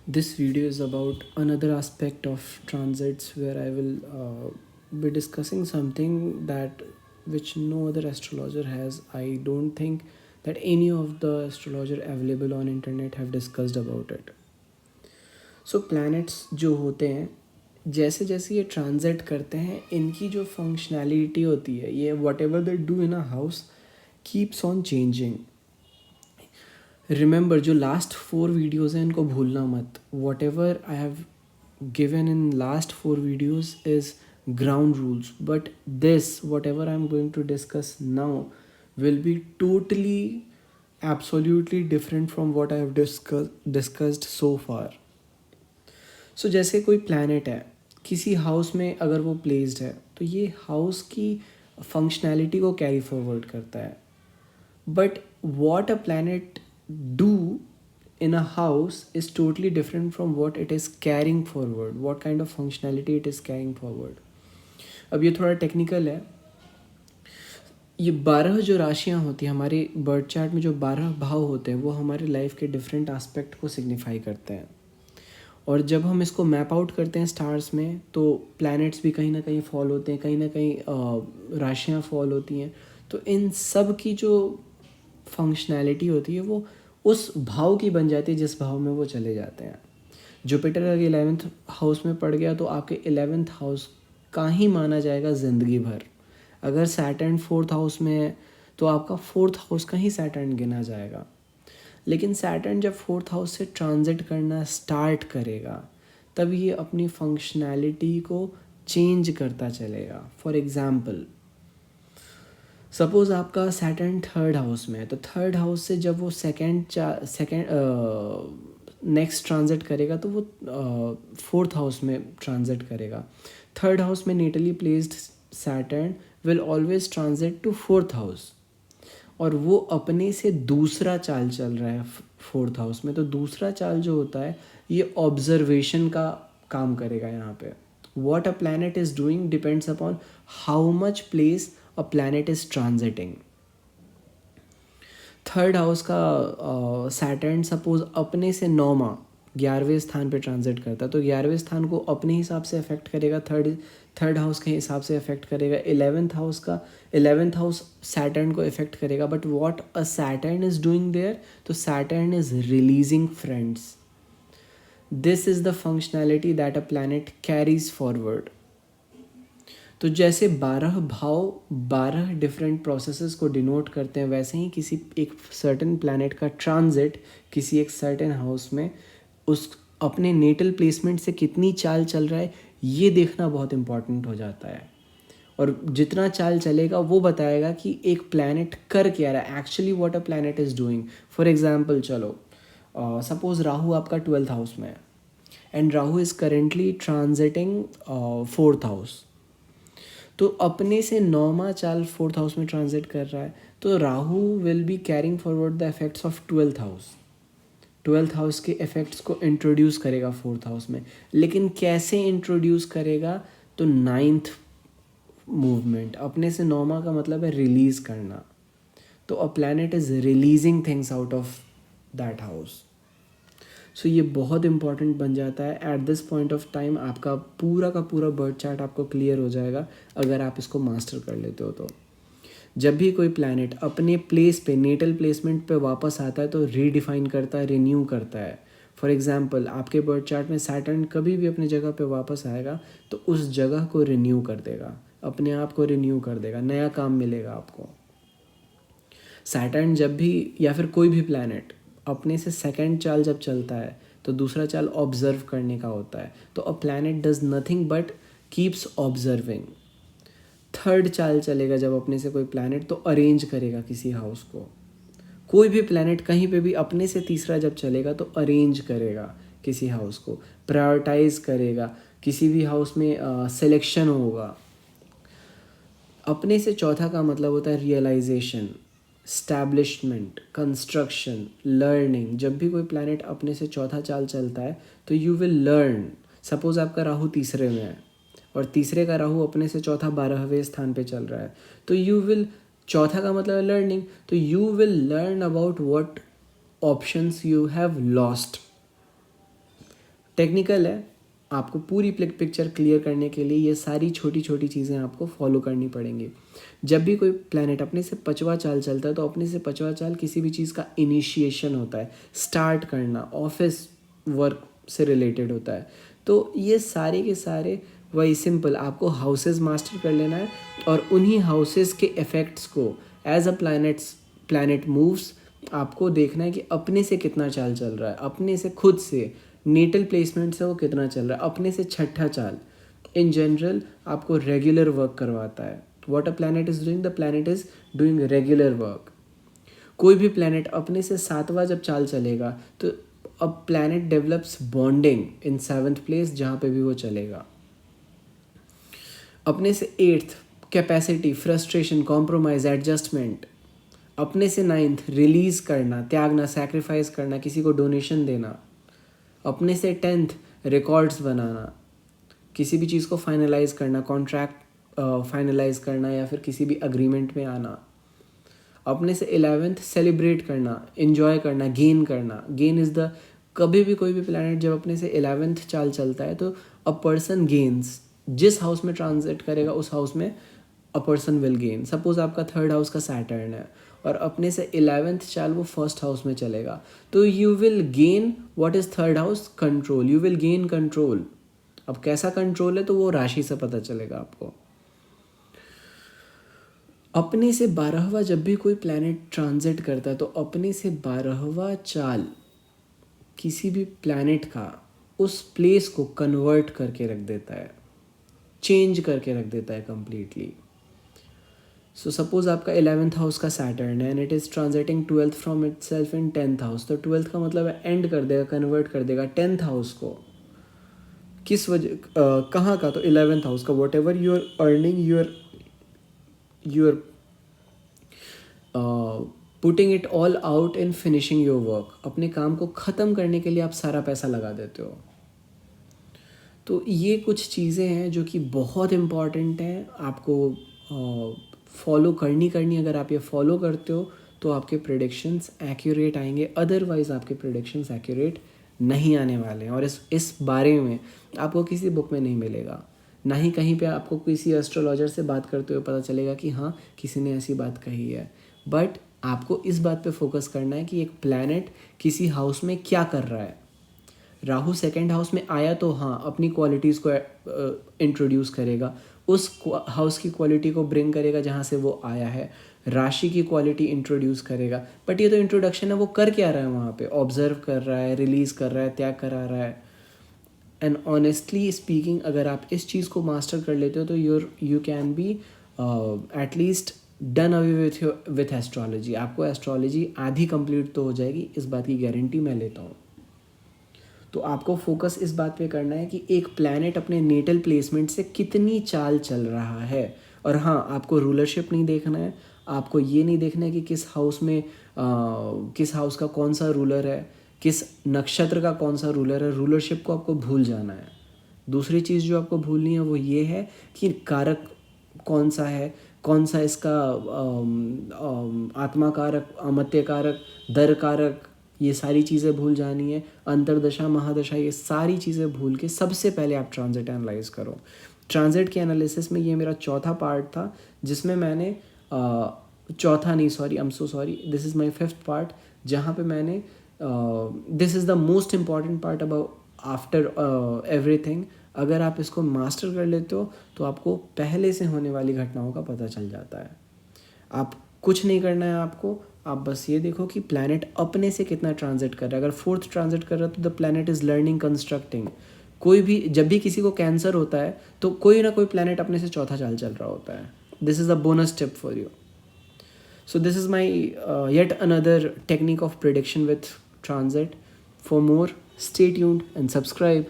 This video is about another aspect of transits where I will be discussing something that which no other astrologer has. I don't think that any of the astrologer available on internet have discussed about it. So planets जो होते हैं जैसे जैसे ये transit करते हैं इनकी जो फंक्शनैलिटी होती है ये what ever they do in a house keeps on changing. Remember जो लास्ट 4 वीडियोज़ हैं इनको भूलना मत. What ever I have given in last 4 videos is ground rules, but this whatever I'm going to discuss now will be totally absolutely different from what I have discussed so far. So जैसे कोई planet है किसी house में अगर वो placed है तो ये हाउस की फंक्शनैलिटी को कैरी फॉरवर्ड करता है. But what a planet do in a house is totally different from what it is carrying forward, what kind of functionality it is carrying forward. अब ये थोड़ा टेक्निकल है. ये 12 जो राशियाँ होती हैं हमारे बर्थ चार्ट में, जो 12 भाव होते हैं वो हमारे लाइफ के डिफरेंट एस्पेक्ट को सिग्निफाई करते हैं. और जब हम इसको मैप आउट करते हैं स्टार्स में तो प्लैनेट्स भी कहीं ना कहीं फॉल होते हैं, कहीं ना कहीं राशियाँ फॉल होती हैं. तो इन सब की जो फंक्शनैलिटी होती है वो उस भाव की बन जाती है जिस भाव में वो चले जाते हैं. जुपिटर अगर 11th हाउस में पड़ गया तो आपके 11th हाउस का ही माना जाएगा ज़िंदगी भर. अगर सैटर्न 4th हाउस में है तो आपका 4th हाउस का ही सैटर्न गिना जाएगा. लेकिन सैटर्न जब 4th हाउस से ट्रांजिट करना स्टार्ट करेगा तब ये अपनी फंक्शनैलिटी को चेंज करता चलेगा. फॉर एग्ज़ाम्पल सपोज़ आपका सैटर्न 3rd हाउस में है तो 3rd हाउस से जब वो सेकेंड नेक्स्ट ट्रांजिट करेगा तो वो 4th हाउस में ट्रांजिट करेगा. 3rd हाउस में natally placed Saturn will always transit to 4th house और वो अपने से दूसरा चाल चल रहा है 4th हाउस में. तो दूसरा चाल जो होता है ये ऑब्जर्वेशन का काम करेगा यहाँ पे. What a planet is doing depends upon how much place a planet is transiting. 3rd house का सैटर्न सपोज अपने से 11वें स्थान पे ट्रांजिट करता है तो 11वें स्थान को अपने हिसाब से अफेक्ट करेगा, थर्ड हाउस के हिसाब से अफेक्ट करेगा. 11th हाउस सैटर्न को अफेक्ट करेगा. But what uh Saturn is doing there, तो Saturn is releasing friends. This is the functionality that uh planet carries forward. तो जैसे 12 भाव 12 डिफरेंट प्रोसेसेस को डिनोट करते हैं वैसे ही किसी एक सर्टेन प्लैनेट का ट्रांजिट किसी एक सर्टेन हाउस में उस अपने नेटल प्लेसमेंट से कितनी चाल चल रहा है ये देखना बहुत इम्पॉर्टेंट हो जाता है. और जितना चाल चलेगा वो बताएगा कि एक प्लैनेट कर क्या रहा है, actually what a planet is doing. For example चलो सपोज राहु आपका 12th हाउस में है and Rahu is currently transiting 4th house. तो अपने से 9वां चाल 4th हाउस में ट्रांजिट कर रहा है तो Rahu will be carrying forward the effects of 12th house. 12th house के इफ़ेक्ट्स को इंट्रोड्यूस करेगा 4th हाउस में. लेकिन कैसे इंट्रोड्यूस करेगा, तो 9th मूवमेंट. अपने से 9वां का मतलब है रिलीज़ करना. तो uh planet is releasing things out of that house. So ये बहुत इंपॉर्टेंट बन जाता है. At this point of time आपका पूरा का पूरा बर्थ चार्ट आपको क्लियर हो जाएगा अगर आप इसको मास्टर कर लेते हो. तो जब भी कोई प्लैनेट अपने प्लेस पे नेटल प्लेसमेंट पे वापस आता है तो रीडिफाइन करता है, रिन्यू करता है. फॉर एग्जांपल आपके बर्थ चार्ट में सैटर्न कभी भी अपनी जगह पे वापस आएगा तो उस जगह को रिन्यू कर देगा, अपने आप को रिन्यू कर देगा, नया काम मिलेगा आपको. सैटर्न जब भी या फिर कोई भी प्लैनेट अपने से सेकंड चाल जब चलता है तो दूसरा चाल ऑब्जर्व करने का होता है. तो uh planet does nothing but keeps observing. 3rd चाल चलेगा जब अपने से कोई प्लैनेट तो अरेंज करेगा किसी हाउस को. कोई भी प्लैनेट कहीं पे भी अपने से तीसरा जब चलेगा तो अरेंज करेगा किसी हाउस को, प्रायोरिटाइज करेगा. किसी भी हाउस में सिलेक्शन होगा. अपने से चौथा का मतलब होता है रियलाइजेशन, स्टैब्लिशमेंट, कंस्ट्रक्शन, लर्निंग. जब भी कोई प्लैनेट अपने से चौथा चाल चलता है तो यू विल लर्न. सपोज आपका राहु तीसरे में है और तीसरे का राहु अपने से चौथा 12वें स्थान पे चल रहा है तो यू विल, चौथा का मतलब है लर्निंग, तो you will learn about what options you have lost. Technical है, आपको पूरी पिक्चर क्लियर करने के लिए ये सारी छोटी छोटी चीज़ें आपको फॉलो करनी पड़ेंगी। जब भी कोई प्लैनेट अपने से 5वां चाल चलता है तो अपने से 5वां चाल किसी भी चीज़ का इनिशिएशन होता है, स्टार्ट करना, ऑफिस वर्क से रिलेटेड होता है। तो ये सारे के सारे वही सिंपल, आपको हाउसेस मास्टर कर लेना है और उन्हीं हाउसेस के इफ़ेक्ट्स को एज अ प्लैनेट मूव्स आपको देखना है कि अपने से कितना चाल चल रहा है, अपने से खुद से नेटल प्लेसमेंट से वो कितना चल रहा है, अपने से छठा चाल। इन जनरल आपको रेगुलर वर्क करवाता है। What a planet is doing, the planet is doing regular work. कोई भी प्लैनेट अपने से 7वां जब चाल चलेगा तो अब planet develops bonding in 7th place जहाँ पे भी वो चलेगा। अपने से 8th capacity, frustration, compromise, adjustment. अपने से 9th रिलीज करना, त्यागना, सैक्रिफाइस करना, किसी को डोनेशन देना। अपने से 10th रिकॉर्ड्स बनाना, किसी भी चीज़ को फाइनलाइज करना, कॉन्ट्रैक्ट फाइनलाइज करना या फिर किसी भी अग्रीमेंट में आना। अपने से 11th सेलिब्रेट करना, इन्जॉय करना, गेन करना। गेन इज़ द, कभी भी कोई भी प्लैनेट जब अपने से 11th चाल चलता है तो अ पर्सन गेन्स। जिस हाउस में ट्रांजिट करेगा उस हाउस में a person will gain. Suppose आपका 3rd हाउस का सैटर्न है और अपने से 11th चाल वो 1st हाउस में चलेगा तो you will gain what is 3rd house, control. You will gain control. अब कैसा कंट्रोल है तो वो राशि से पता चलेगा आपको। अपने से 12वां जब भी कोई प्लैनेट ट्रांजिट करता है तो अपने से 12वां चाल किसी भी प्लैनेट का उस प्लेस को कन्वर्ट करके रख देता है, चेंज करके रख देता है कंप्लीटली। सो सपोज आपका 11th हाउस का सैटर्न है and it is transiting 12th from it self in 10th house, तो 12th का मतलब है एंड कर देगा, कन्वर्ट कर देगा 10th हाउस को। किस वजह कहाँ का, तो 11th हाउस का। Whatever you are earning, you are putting it all out in finishing your work. अपने काम को ख़त्म करने के लिए आप सारा पैसा लगा देते हो। तो ये कुछ चीज़ें हैं जो कि बहुत इम्पॉर्टेंट हैं, आपको फॉलो करनी। अगर आप ये फॉलो करते हो तो आपके प्रेडिक्शंस एक्यूरेट आएंगे, अदरवाइज़ आपके प्रेडिक्शंस एक्यूरेट नहीं आने वाले हैं। और इस बारे में आपको किसी बुक में नहीं मिलेगा, ना ही कहीं पे आपको किसी एस्ट्रोलॉजर से बात करते हुए पता चलेगा कि हाँ किसी ने ऐसी बात कही है। बट आपको इस बात पे फोकस करना है कि एक प्लैनेट किसी हाउस में क्या कर रहा है। राहु 2nd हाउस में आया तो हाँ अपनी क्वालिटीज़ को इंट्रोड्यूस करेगा, उस हाउस की क्वालिटी को ब्रिंग करेगा जहाँ से वो आया है, राशि की क्वालिटी इंट्रोड्यूस करेगा। बट ये तो इंट्रोडक्शन है, वो कर क्या रहा है वहाँ पे, ऑब्जर्व कर रहा है, रिलीज़ कर रहा है, त्याग करा रहा है। एंड ऑनेस्टली स्पीकिंग अगर आप इस चीज़ को मास्टर कर लेते हो तो you can be at least done away with astrology. आपको एस्ट्रोलॉजी आधी कंप्लीट तो हो जाएगी, इस बात की गारंटी मैं लेता हूँ। तो आपको फोकस इस बात पे करना है कि एक प्लैनेट अपने नेटल प्लेसमेंट से कितनी चाल चल रहा है। और हाँ, आपको रूलरशिप नहीं देखना है, आपको ये नहीं देखना है कि किस हाउस में किस हाउस का कौन सा रूलर है, किस नक्षत्र का कौन सा रूलर है। रूलरशिप को आपको भूल जाना है। दूसरी चीज़ जो आपको भूलनी है वो ये है कि कारक कौन सा है, कौन सा इसका आत्मा कारक, अमत्य कारक, दर कारक, ये सारी चीज़ें भूल जानी है। अंतरदशा, महादशा, ये सारी चीज़ें भूल के सबसे पहले आप ट्रांजिट एनालाइज करो। ट्रांजिट के एनालिसिस में ये मेरा चौथा पार्ट था, जिसमें मैंने चौथा नहीं, sorry, I am so sorry, this is my 5th part, जहाँ पे मैंने this is the most important part about after everything. अगर आप इसको मास्टर कर लेते हो तो आपको पहले से होने वाली घटनाओं का पता चल जाता है। आप कुछ नहीं करना है आपको, आप बस ये देखो कि प्लैनेट अपने से कितना ट्रांजिट कर रहा है। अगर 4th ट्रांजिट कर रहा है तो the planet is learning, constructing. कोई भी, जब भी किसी को कैंसर होता है तो कोई ना कोई प्लैनेट अपने से चौथा चाल चल रहा होता है। This is a bonus tip for you. So this is my yet another technique of prediction with transit. For more, stay tuned and subscribe.